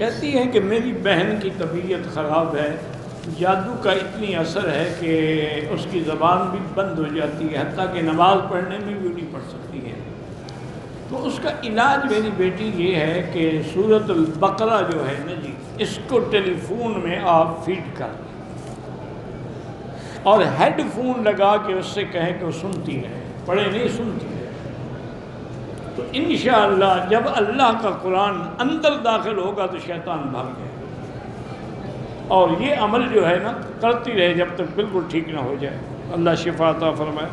کہتی ہیں کہ میری بہن کی طبیعت خراب ہے، جادو کا اتنی اثر ہے کہ اس کی زبان بھی بند ہو جاتی ہے، حتیٰ کہ نماز پڑھنے میں بھی نہیں پڑھ سکتی ہے۔ تو اس کا علاج میری بیٹی یہ ہے کہ سورۃ البقرہ جو ہے نا جی، اس کو ٹیلی فون میں آپ فیڈ کر دیں اور ہیڈ فون لگا کے اس سے کہیں کہ وہ سنتی رہے، پڑھے نہیں سنتی رہے، تو انشاءاللہ جب اللہ کا قرآن اندر داخل ہوگا تو شیطان بھاگ جائے گا۔ اور یہ عمل جو ہے نا کرتی رہے جب تک بالکل ٹھیک نہ ہو جائے۔ اللہ شفا عطا فرمائے۔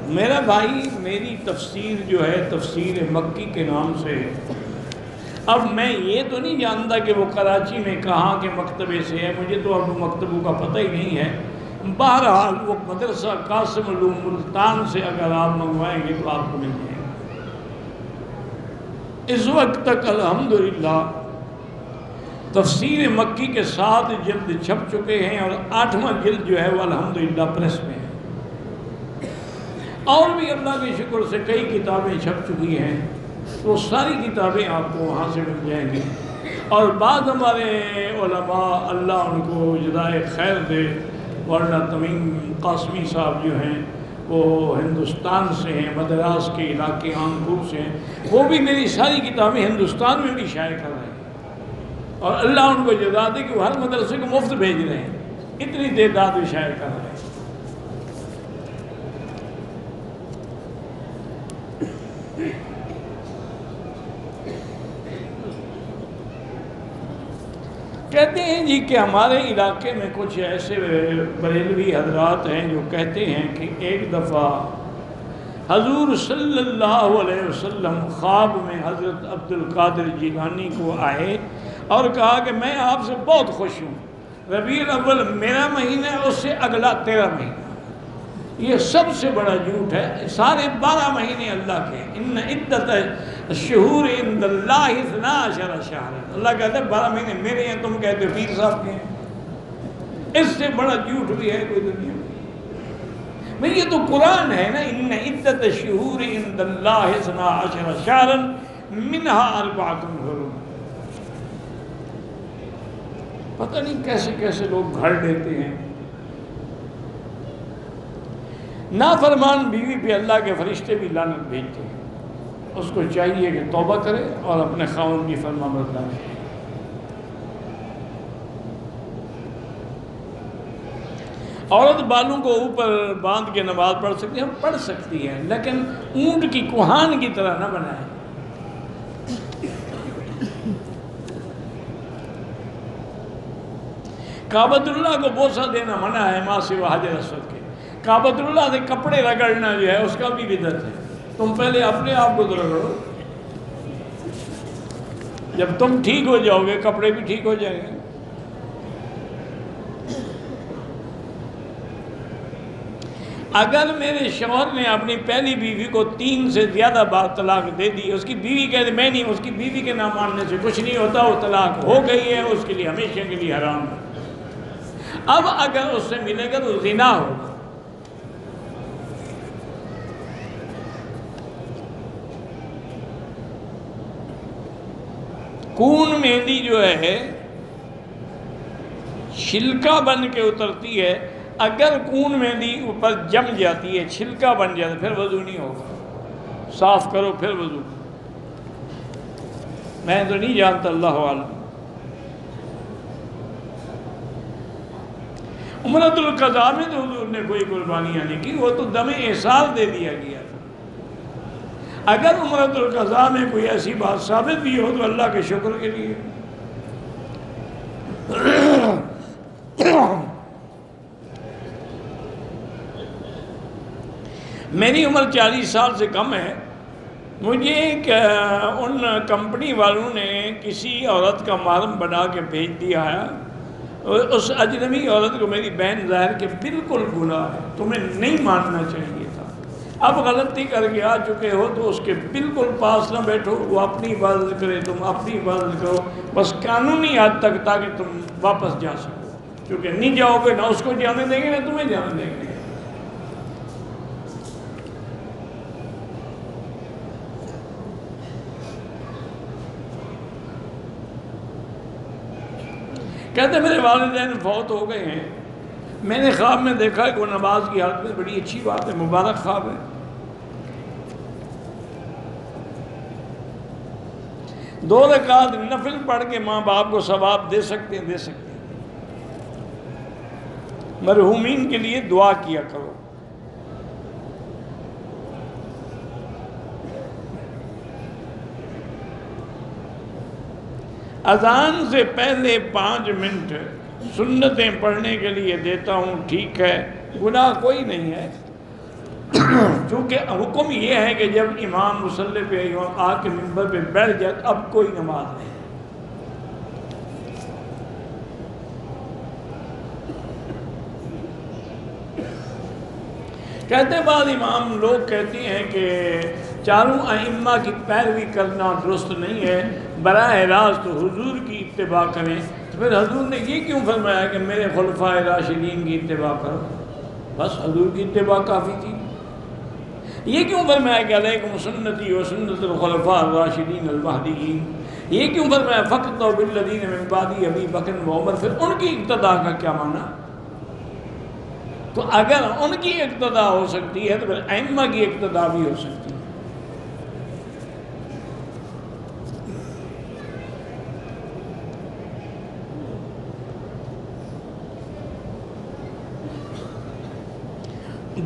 میرا بھائی، میری تفسیر جو ہے تفسیر مکی کے نام سے ہے۔ اب میں یہ تو نہیں جانتا کہ وہ کراچی میں کہاں کے مکتبے سے ہے، مجھے تو اب مکتبوں کا پتہ ہی نہیں ہے۔ بہرحال وہ مدرسہ قاسم علوم ملتان سے اگر آپ منگوائیں گے تو آپ کو مل جائے گا۔ اس وقت تک الحمدللہ تفسیر مکی کے 7 جلد چھپ چکے ہیں اور 8واں جلد جو ہے وہ الحمدللہ پریس میں ہے۔ اور بھی اللہ کے شکر سے کئی کتابیں چھپ چکی ہیں، وہ ساری کتابیں آپ کو وہاں سے مل جائیں گی۔ اور بعض ہمارے علماء اللہ ان کو جزائے خیر دے، مولانا تمیم قاسمی صاحب جو ہیں وہ ہندوستان سے ہیں، مدراس کے علاقے آنگور سے ہیں، وہ بھی میری ساری کتابیں ہندوستان میں بھی شائع کر رہے ہیں، اور اللہ ان کو جزا دے کہ وہ ہر مدرسے کو مفت بھیج رہے ہیں، اتنی تعداد میں شائع کر رہے ہیں۔ کہتے ہیں جی کہ ہمارے علاقے میں کچھ ایسے بریلوی حضرات ہیں جو کہتے ہیں کہ ایک دفعہ حضور صلی اللہ علیہ وسلم خواب میں حضرت عبد القادر جیلانی کو آئے اور کہا کہ میں آپ سے بہت خوش ہوں، ربیع الاول میرا مہینہ ہے، اس سے اگلا تیرا مہینہ۔ یہ سب سے بڑا جھوٹ ہے، سارے 12 مہینے اللہ کے، ان عدت الشہور عند اللہ 12 شہرا، اللہ کہتا ہے 12 مہینے میرے ہیں، تم کہتے ہو پیر صاحب کے ہیں۔ اس سے بڑا جھوٹ بھی ہے کوئی دنیا میں؟ بھئی یہ تو قرآن ہے نا، ان عدت الشہور عند اللہ 12 شہرا منها 4 حرم۔ پتہ نہیں کیسے کیسے لوگ گھڑ لیتے ہیں۔ نافرمان بیوی پہ اللہ کے فرشتے بھی لعنت بھیجتے ہیں، اس کو چاہیے کہ توبہ کرے اور اپنے خاوند کی فرما برداری کرے۔ عورت بالوں کو اوپر باندھ کے نماز پڑھ سکتی ہے، پڑھ سکتی ہے، لیکن اونٹ کی کوہان کی طرح نہ بنائے۔ کعبۃ اللہ کو بوسہ دینا منع ہے ماں سوا حجر اسود کے۔ کعبۃ اللہ سے کپڑے رگڑنا جو ہے اس کا بھی بدعت ہے۔ تم پہلے اپنے آپ کو رگڑو، جب تم ٹھیک ہو جاؤ گے کپڑے بھی ٹھیک ہو جائیں گے۔ اگر میرے شوہر نے اپنی پہلی بیوی کو 3 سے زیادہ بار طلاق دے دی، اس کی بیوی کہتے میں نہیں، اس کی بیوی کے نہ ماننے سے کچھ نہیں ہوتا، وہ طلاق ہو گئی ہے، اس کے لیے ہمیشہ کے لیے حرام ہے۔ اب اگر اس سے ملے گا تو زنا ہوگا۔ کون مہندی جو ہے چھلکا بن کے اترتی ہے، اگر کون مہندی اوپر جم جاتی ہے، چھلکا بن جاتا ہے، پھر وضو نہیں ہوگا، صاف کرو پھر وضو۔ میں تو نہیں جانتا، اللہ عالم۔ عمرۃ القضاء میں تو حضور نے کوئی قربانیاں نہیں کی، وہ تو دم احساس دے دیا گیا تھا۔ اگر عمرۃ القضاء میں کوئی ایسی بات ثابت بھی ہو تو اللہ کے شکر کے لیے۔ میری عمر 40 سال سے کم ہے، مجھے ان کمپنی والوں نے کسی عورت کا محرم بنا کے بھیج دیا ہے، اس اجنبی عورت کو میری بہن ظاہر کہ بالکل گناہ ہے، تمہیں نہیں ماننا چاہیے تھا، اب غلطی کر کے آ چکے ہو تو اس کے بالکل پاس نہ بیٹھو، وہ اپنی حفاظت کرے، تم اپنی حفاظت کرو، بس قانونی حد تک، تاکہ تم واپس جا سکو، کیونکہ نہیں جاؤ گے نہ اس کو جانے دیں گے نہ تمہیں جانے دیں گے۔ کہتے میرے والدین فوت ہو گئے ہیں، میں نے خواب میں دیکھا کہ وہ نماز کی حالت میں، بڑی اچھی بات ہے، مبارک خواب ہے، 2 رکعت نفل پڑھ کے ماں باپ کو ثواب دے سکتے ہیں، دے سکتے ہیں۔ مرحومین کے لیے دعا کیا کرو۔ اذان سے پہلے 5 منٹ سنتیں پڑھنے کے لیے دیتا ہوں، ٹھیک ہے، گناہ کوئی نہیں ہے، چونکہ حکم یہ ہے کہ جب امام مصلی پہ آ کے منبر پہ بیٹھ جائے اب کوئی نماز نہیں۔ کہتے بعض امام لوگ کہتے ہیں کہ چاروں ائمہ کی پیروی کرنا درست نہیں ہے، براہ راست حضور کی اتباع کریں۔ تو پھر حضور نے یہ کیوں فرمایا کہ میرے خلفائے راشدین کی اتباع کرو؟ بس حضور کی اتباع کافی تھی۔ یہ کیوں فرمایا کہ علیکم سنتی و سنت الخلفاء الراشدین المہدیین؟ یہ کیوں فرمایا فقط بالذین من بعدی ابی بکر و عمر؟ پھر ان کی اقتداء کا کیا معنی؟ تو اگر ان کی اقتداء ہو سکتی ہے تو پھر ائمہ کی اقتداء بھی ہو سکتی ہے۔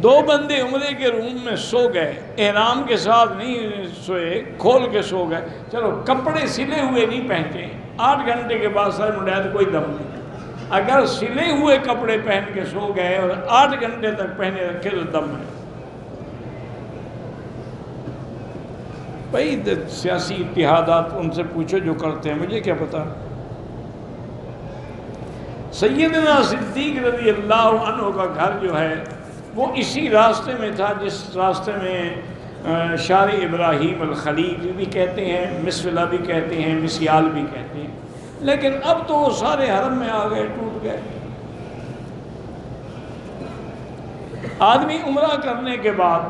دو بندے عمرے کے روم میں سو گئے، احرام کے ساتھ نہیں سوئے، کھول کے سو گئے، چلو کپڑے سلے ہوئے نہیں پہنتے، 8 گھنٹے کے بعد سر منڈایا تو کوئی دم نہیں۔ اگر سلے ہوئے کپڑے پہن کے سو گئے اور 8 گھنٹے تک پہنے رکھے تو دم ہے۔ بھائی سیاسی اتحادات ان سے پوچھو جو کرتے ہیں، مجھے کیا پتا۔ سیدنا صدیق رضی اللہ عنہ کا گھر جو ہے وہ اسی راستے میں تھا جس راستے میں شارع ابراہیم الخلیل بھی کہتے ہیں، مسولہ بھی کہتے ہیں، مسیال بھی کہتے ہیں، لیکن اب تو وہ سارے حرم میں آ گئے، ٹوٹ گئے۔ آدمی عمرہ کرنے کے بعد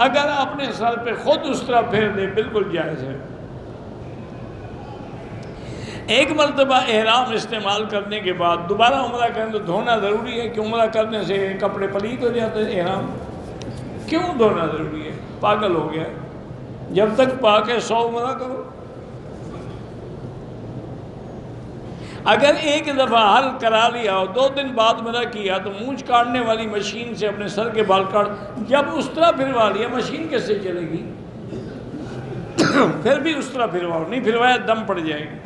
اگر اپنے سر پہ خود اس طرح پھیر دے بالکل جائز ہے۔ ایک مرتبہ احرام استعمال کرنے کے بعد دوبارہ عمرہ کریں تو دھونا ضروری ہے کہ عمرہ کرنے سے کپڑے پلید ہو جاتے ہیں؟ احرام کیوں دھونا ضروری ہے؟ پاگل ہو گیا، جب تک پاک ہے 100 عمرہ کرو۔ اگر ایک دفعہ حل کرا لیا اور 2 دن بعد عمرہ کیا تو مونچھ کاٹنے والی مشین سے اپنے سر کے بال کاٹ، جب اس طرح پھروا لیا مشین کیسے چلے گی؟ پھر بھی اس طرح پھرواؤ، نہیں پھروایا دم پڑ جائے گی۔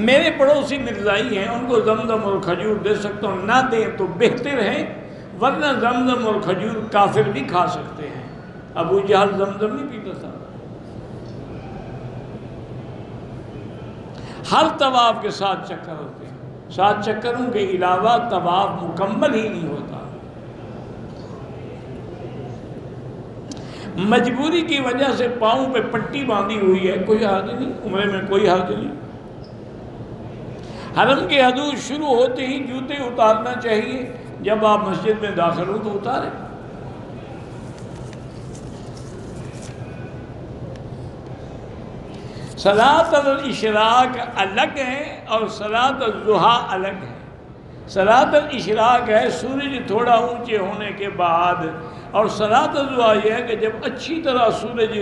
میرے پڑوسی مرزائی ہیں، ان کو زمزم اور کھجور دے سکتا ہوں، نہ دیں تو بہتر ہے، ورنہ زمزم اور کھجور کافر بھی کھا سکتے ہیں۔ ابو جہل زمزم نہیں پیتا تھا۔ ہر طواف کے 7 چکر ہوتے ہیں، 7 چکروں کے علاوہ طواف مکمل ہی نہیں ہوتا۔ مجبوری کی وجہ سے پاؤں پہ پٹی باندھی ہوئی ہے، کوئی حرج نہیں، عمرے میں کوئی حرج نہیں۔ حرم کے حدود شروع ہوتے ہی جوتے اتارنا چاہیے، جب آپ مسجد میں داخل ہو تو اتاریں۔ صلاۃ الاشراق الگ ہے اور صلاۃ الضحیٰ الگ ہے۔ صلاۃ الاشراق ہے سورج تھوڑا اونچے ہونے کے بعد، اور صلاۃ الضحیٰ یہ ہے کہ جب اچھی طرح سورج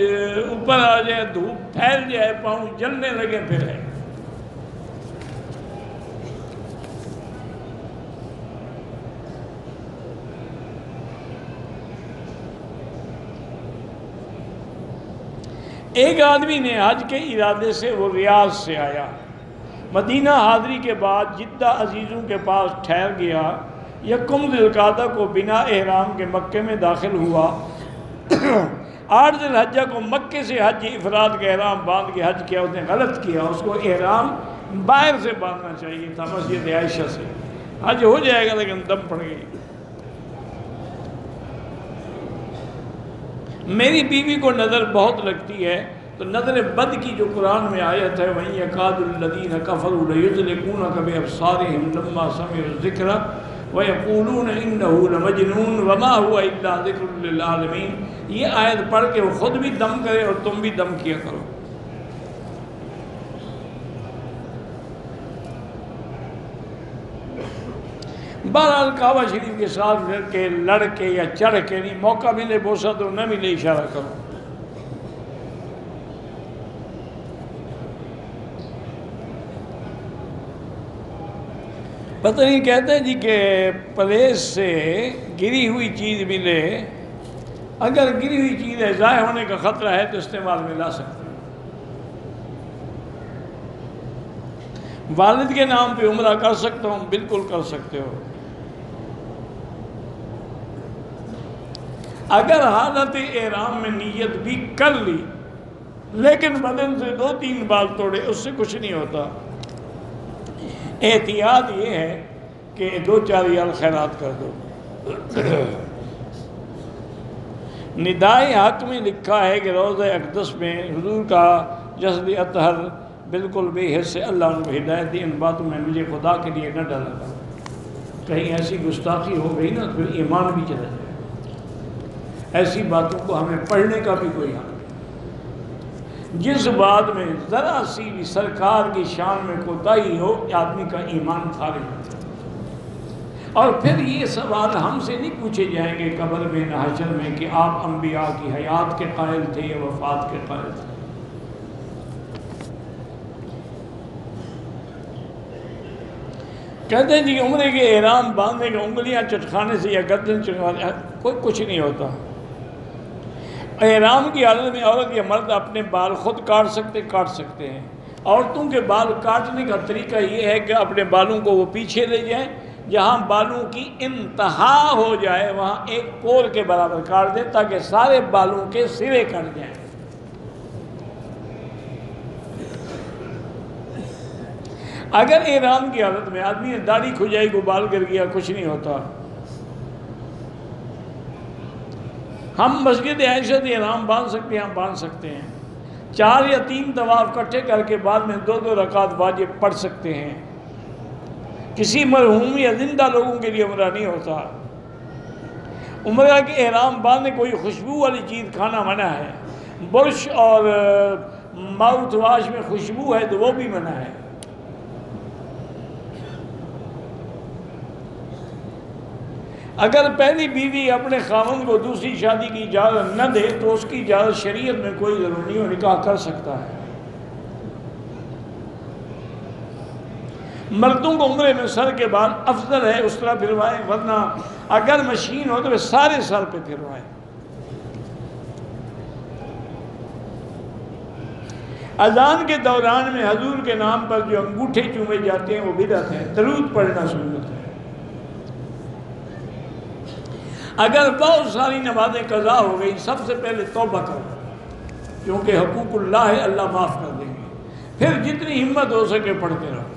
اوپر آ جائے، دھوپ پھیل جائے، پاؤں جلنے لگے، پھر ہے۔ ایک آدمی نے حج کے ارادے سے وہ ریاض سے آیا، مدینہ حاضری کے بعد جدہ عزیزوں کے پاس ٹھہر گیا، 1 ذی القعدہ کو بنا احرام کے مکے میں داخل ہوا، 8 ذی الحجہ کو مکے سے حج افراد کا احرام باندھ کے حج کیا۔ اس نے غلط کیا، اس کو احرام باہر سے باندھنا چاہیے تھا، مسجد عائشہ سے۔ حج ہو جائے گا لیکن دم پڑ گئی۔ میری بیوی کو نظر بہت لگتی ہے، تو نظر بد کی جو قرآن میں آیت ہے وَإِن يَكَادُ الَّذِينَ كَفَرُوا لَيُزْلِقُونَكَ بِأَبْصَارِهِمْ لَمَّا سَمِعُوا الذِّكْرَ وَيَقُولُونَ إِنَّهُ لَمَجْنُونٌ وَمَا هُوَ إِلَّا ذِكْرٌ لِّلْعَالَمِينَ۔ یہ آیت پڑھ کے وہ خود بھی دم کرے اور تم بھی دم کیا کرو۔ بہرحال کعبہ شریف کے ساتھ لڑ کے یا چڑھ کے نہیں، موقع ملے بوسہ تو نہ ملے اشارہ کرو۔ پتہ نہیں، کہتے ہیں جی کہ پلیس سے گری ہوئی چیز ملے، اگر گری ہوئی چیز ہے ضائع ہونے کا خطرہ ہے تو استعمال میں لا سکتے ہیں۔ والد کے نام پہ عمرہ کر سکتا ہوں، بالکل کر سکتے ہو۔ اگر حالت احرام میں نیت بھی کر لی لیکن بدن سے 2-3 بال توڑے، اس سے کچھ نہیں ہوتا۔ احتیاط یہ ہے کہ 2-4 ریال خیرات کر دو۔ ندائے حق میں لکھا ہے کہ روضہ اقدس میں حضور کا جسد اطہر بالکل بے حس سے اللہ نے ہدایت دی، ان باتوں میں مجھے خدا کے لیے نہ ڈالا تھا۔ کہیں ایسی گستاخی ہو گئی نا پھر ایمان بھی چلا جائے۔ ایسی باتوں کو ہمیں پڑھنے کا بھی کوئی حق نہیں۔ جس بات میں ذرا سی بھی سرکار کی شان میں کوتاہی ہو، آدمی کا ایمان خارج ہوتا ہے۔ اور پھر یہ سوال ہم سے نہیں پوچھے جائیں گے قبر میں نہ حشر میں کہ آپ انبیاء کی حیات کے قائل تھے یا وفات کے قائل تھے۔ کہتے ہیں جی عمرے کے احرام باندھنے کے انگلیاں چٹکانے سے یا گردن چٹکانے کوئی کچھ نہیں ہوتا۔ احرام کی حالت میں عورت یا مرد اپنے بال خود کاٹ سکتے ہیں۔ عورتوں کے بال کاٹنے کا طریقہ یہ ہے کہ اپنے بالوں کو وہ پیچھے لے جائیں، جہاں بالوں کی انتہا ہو جائے وہاں ایک کور کے برابر کاٹ دیں تاکہ سارے بالوں کے سرے کٹ جائیں۔ اگر احرام کی حالت میں آدمی نے داڑھی کھجائی کو بال گر گیا، کچھ نہیں ہوتا۔ ہم مسجد عائشہ سے احرام باندھ سکتے ہیں، ہم باندھ سکتے ہیں۔ 4 یا 3 طواف اکٹھے کر کے بعد میں 2 رکعت واجب پڑھ سکتے ہیں۔ کسی مرحوم یا زندہ لوگوں کے لیے عمرہ نہیں ہوتا۔ عمرہ کے احرام باندھنے کوئی خوشبو والی چیز کھانا منع ہے۔ برش اور ماؤتھ واش میں خوشبو ہے تو وہ بھی منع ہے۔ اگر پہلی بیوی اپنے خاوند کو دوسری شادی کی اجازت نہ دے تو اس کی اجازت شریعت میں کوئی ضرور نہیں، وہ نکاح کر سکتا ہے۔ مردوں کو عمرے میں سر کے بعد افضل ہے اس طرح پھروائیں، ورنہ اگر مشین ہو تو وہ سارے سر پہ پھروائیں۔ اذان کے دوران میں حضور کے نام پر جو انگوٹھے چومے جاتے ہیں وہ بدعت ہے، درود پڑھنا سنت ہے۔ اگر بہت ساری نمازیں قضا ہو گئی، سب سے پہلے توبہ کرو، کیونکہ حقوق اللہ ہے، اللہ معاف کر دیں گے۔ پھر جتنی ہمت ہو سکے پڑھتے رہو۔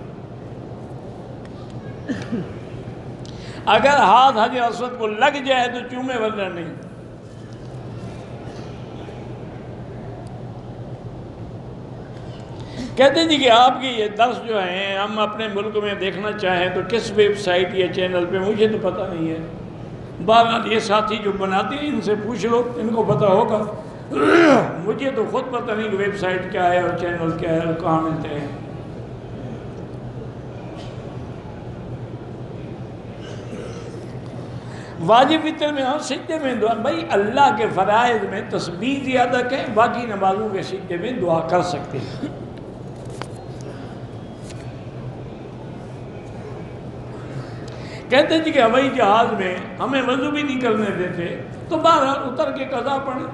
اگر ہاتھ حجر اسود کو لگ جائے تو چومے، ورنہ نہیں۔ کہتے ہیں جی کہ آپ کی یہ درس جو ہیں ہم اپنے ملک میں دیکھنا چاہیں تو کس ویب سائٹ یا چینل پہ، مجھے تو پتہ نہیں ہے۔ بہرحال یہ ساتھی جو بناتے ہیں ان سے پوچھ لو، ان کو پتہ ہوگا۔ مجھے تو خود پتہ نہیں کہ ویب سائٹ کیا ہے اور چینل کیا ہے اور کہاں ملتے ہیں۔ واجب وتر میں اور سجدے میں دعا، بھائی اللہ کے فرائض میں تسبیح زیادہ کہیں، باقی نمازوں کے سجدے میں دعا کر سکتے ہیں۔ کہتے ہیں جی کہ ہوائی جہاز میں ہمیں وضو بھی نہیں کرنے دیتے، تو بہرحال اتر کے قضا پڑھیں،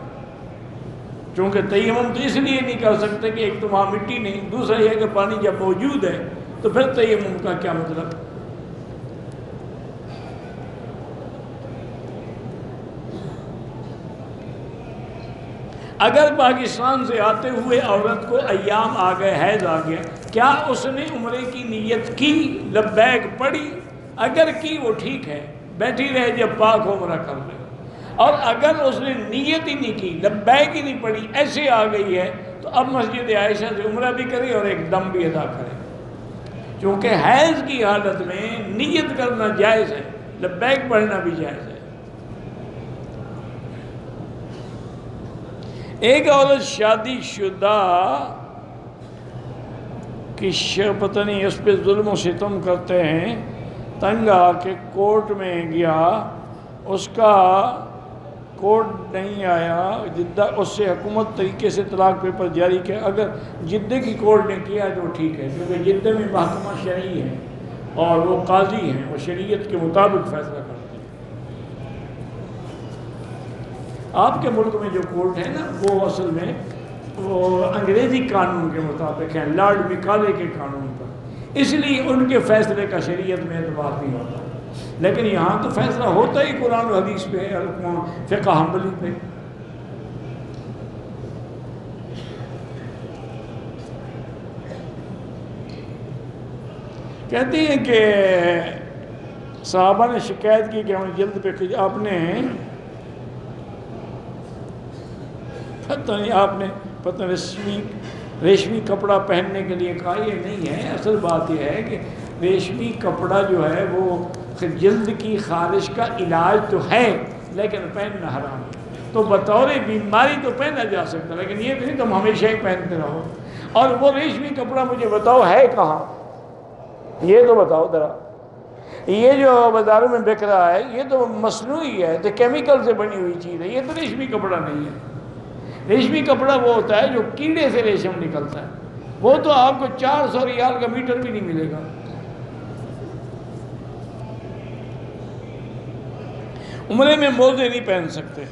چونکہ تیمم تو اس لیے نہیں کر سکتے کہ ایک تو وہاں مٹی نہیں، دوسرا یہ کہ پانی جب موجود ہے تو پھر تیمم کا کیا مطلب۔ اگر پاکستان سے آتے ہوئے عورت کو ایام آ گئے، حیض آ گیا، کیا اس نے عمرے کی نیت کی، لبیک پڑھی؟ اگر کی وہ ٹھیک ہے، بیٹھی رہے جب پاک ہو عمرہ کر لے۔ اور اگر اس نے نیت ہی نہیں کی، لبیک ہی نہیں پڑھی، ایسے آ گئی ہے تو اب مسجد عائشہ سے عمرہ بھی کرے اور ایک دم بھی ادا کرے، کیونکہ حیض کی حالت میں نیت کرنا جائز ہے، لبیک پڑھنا بھی جائز ہے۔ ایک عورت شادی شدہ کی پتہ نہیں اس پہ ظلم و ستم کرتے ہیں، تنگ آ کے کورٹ میں گیا، اس کا کورٹ نہیں آیا جدہ، اس سے حکومت طریقے سے طلاق پیپر جاری کیا۔ اگر جدہ کی کورٹ نے کیا تو ٹھیک ہے، کیونکہ جدہ میں محکمہ شرعی ہے اور وہ قاضی ہیں، وہ شریعت کے مطابق فیصلہ کرتے ہیں۔ آپ کے ملک میں جو کورٹ ہے نا، وہ اصل میں وہ انگریزی قانون کے مطابق ہیں، لارڈ مکالے کے قانون پر، اس لیے ان کے فیصلے کا شریعت میں اعتبار نہیں ہوتا۔ لیکن یہاں تو فیصلہ ہوتا ہی قرآن و حدیث پہ، فقہ حنبلی پہ۔ کہتے ہیں کہ صحابہ نے شکایت کی کہ ہمیں جلد پہ آپ نے پتہ ریشمی کپڑا پہننے کے لیے کہا، یہ نہیں ہے۔ اصل بات یہ ہے کہ ریشمی کپڑا جو ہے وہ جلد کی خارش کا علاج تو ہے، لیکن پہننا حرام ہے۔ تو بطور بیماری تو پہنا جا سکتا، لیکن یہ نہیں تم ہمیشہ ہی پہنتے رہو۔ اور وہ ریشمی کپڑا مجھے بتاؤ ہے کہاں، یہ تو بتاؤ ذرا۔ یہ جو بازاروں میں بک رہا ہے یہ تو مصنوعی ہے، تو کیمیکل سے بنی ہوئی چیز ہے، یہ تو ریشمی کپڑا نہیں ہے۔ ریشمی کپڑا وہ ہوتا ہے جو کیڑے سے ریشم نکلتا ہے، وہ تو آپ کو 400 ریال کا میٹر بھی نہیں ملے گا۔ عمرے میں موزے نہیں پہن سکتے۔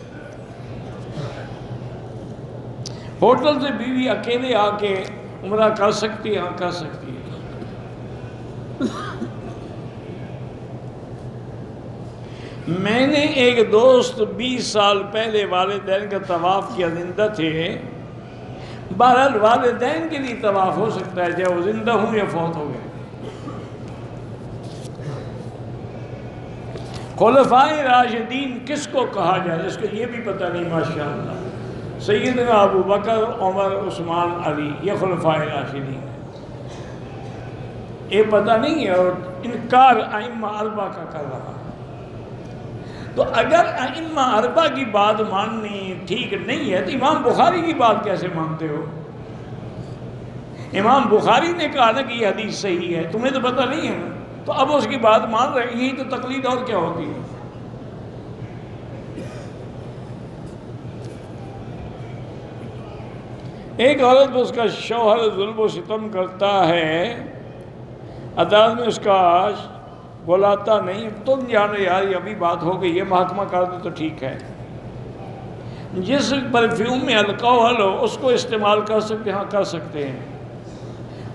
ہوٹل سے بیوی اکیلے آ کے عمرہ کر سکتی ہے؟ ہاں کر سکتی ہے۔ میں نے ایک دوست 20 سال پہلے والدین کا طواف کیا، زندہ تھے۔ بہرحال والدین کے لیے طواف ہو سکتا ہے چاہے وہ زندہ ہوں یا فوت ہو گئے۔ خلفائے راشدین کس کو کہا جائے، اس کو یہ بھی پتہ نہیں ماشاءاللہ۔ سیدنا ابو بکر، عمر، عثمان، علی، یہ خلفائے راشدین ہیں، یہ پتہ نہیں ہے، اور انکار ائمہ اربعہ کا کر رہا۔ تو اگر ائمہ اربعہ کی بات ماننی ٹھیک نہیں ہے تو امام بخاری کی بات کیسے مانتے ہو؟ امام بخاری نے کہا نا کہ یہ حدیث صحیح ہے، تمہیں تو پتہ نہیں ہے نا، تو اب اس کی بات مان رہے، یہی تو تقلید اور کیا ہوتی ہے۔ ایک عورت اس کا شوہر ظلم و ستم کرتا ہے، عدالت میں اس کا بلاتا نہیں، تم جانو یار یہ ابھی بات ہو گئی ہے، محاکمہ کر دو تو ٹھیک ہے۔ جس پرفیوم میں الکوہل ہو اس کو استعمال کر سکتے ہیں؟ ہاں کر سکتے ہیں۔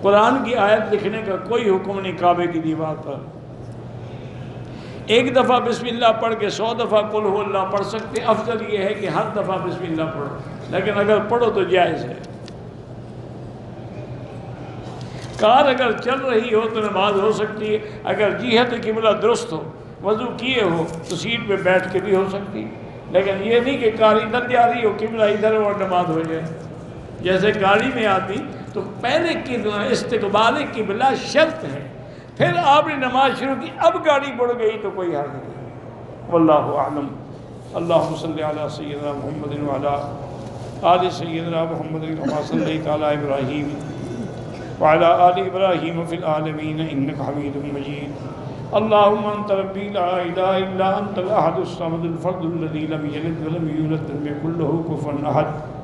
قرآن کی آیت لکھنے کا کوئی حکم نہیں کعبے کی دیوار پر۔ ایک دفعہ بسم اللہ پڑھ کے 100 دفعہ قل ہو اللہ پڑھ سکتے، افضل یہ ہے کہ ہر دفعہ بسم اللہ پڑھو، لیکن اگر پڑھو تو جائز ہے۔ کار اگر چل رہی ہو تو نماز ہو سکتی ہے، اگر جہت قبلہ درست ہو، وضو کیے ہو تو سیٹ پہ بیٹھ کے بھی ہو سکتی، لیکن یہ نہیں کہ کار ادھر جا رہی ہو قبلہ ادھر اور نماز ہو جائے۔ جیسے گاڑی میں آدمی تو پہلے استقبال قبلہ شرط ہے، پھر آپ نے نماز شروع کی، اب گاڑی بڑھ گئی تو کوئی حرج نہیں۔ واللہ اعلم۔ اللہم صلی علی سیدنا محمد وعلی آل سیدنا محمد کما صلیت علی ابراہیم وعلی آل ابراہیم فی العالمین انک حمید مجید۔ اللہم انت ربی لا الہ الا انت الاحد الصمد الفرد الذی لم یلد ولم یولد ولم یکن لہ کفوا احد۔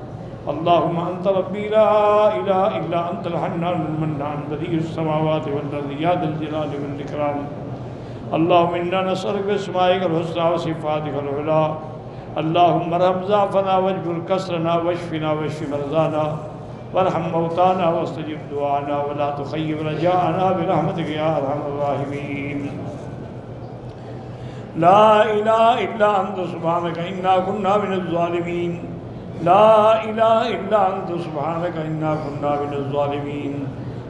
اللہم انت ربی لا الہ الا انت الحنان المنان بدیع السماوات والارض یا ذا الجلال والاکرام۔ اللہم انا نسألک باسمائک الحسنی وصفاتک العلی۔ اللہم ارحم ضعفنا واجبر کسرنا واشفنا واشف مرضانا وارحم موتانا واستجب دعانا ولا تخيب رجاءنا برحمتك يا ارحم الراحمين۔ لا الہ الا انت سبحانک انا كنا من الظالمین۔ لا الہ الا انت سبحانک انا كنا من الظالمین۔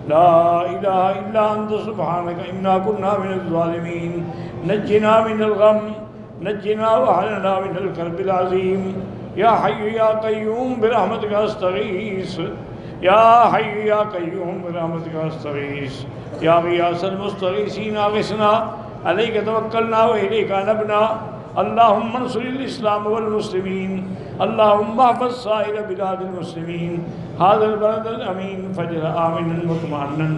لا الہ الا انت سبحانک انا كنا من الظالمین۔ نجنا من الغم، نجنا واہلنا من الكرب العظیم۔ یا حی یا قیوم برحمتک استغیث، یا حی یا قیوم برحمتک استغیث، یا غیاث المستغیثین اغثنا، علیک توکلنا و الیک انبنا اللہم انصر الاسلام والمسلمین اللہم احفظ سائر بلاد المسلمین هذا البلد الامین فجر آمنا مطمئنا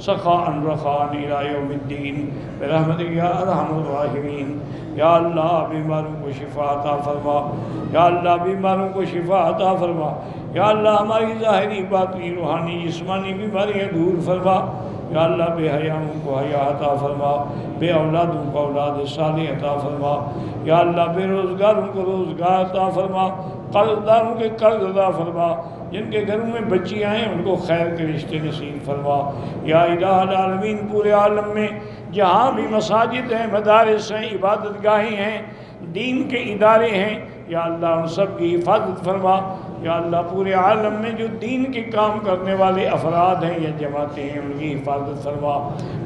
سخاء رخاء الى یوم الدین برحمتک یا ارحم الراحمین۔ یا اللہ بیماروں کو شفا عطا فرما، یا اللہ بیماروں کو شفا عطا فرما، یا اللہ ہماری ظاہری باطنی روحانی جسمانی بیماریاں دور فرما، یا اللہ بے حیاؤں کو حیا عطا فرما، بے اولادوں کو اولاد صالح عطا فرما، یا اللہ بے روزگاروں کو روزگار عطا فرما، قرض داروں کے قرض عطا فرما، جن کے گھروں میں بچیاں ہیں ان کو خیر کے رشتے نصیب فرما۔ یا الہ العالمین پورے عالم میں جہاں بھی مساجد ہیں، مدارس ہیں، عبادت گاہیں ہیں، دین کے ادارے ہیں، یا اللہ ان سب کی حفاظت فرما۔ یا اللہ پورے عالم میں جو دین کے کام کرنے والے افراد ہیں یا جماعتیں ہیں ان کی حفاظت فرما۔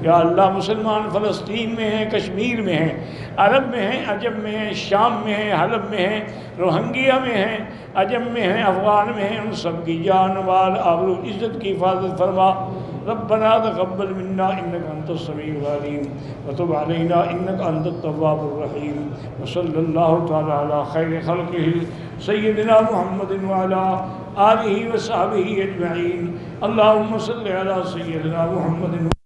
یا اللہ مسلمان فلسطین میں ہیں، کشمیر میں ہیں، عرب میں ہیں، عجم میں ہیں، شام میں ہیں، حلب میں ہیں، روہنگیا میں ہیں، عجم میں ہیں، افغان میں ہیں، ان سب کی جان مال آبرو عزت کی حفاظت فرما۔ ربنا تقبل منا انك انت السميع العليم وتب علينا انك انت التواب الرحيم وصلى الله تعالى على خير خلقه سيدنا محمد وعلى آله وصحبه اجمعين۔ اللهم صل على سيدنا محمد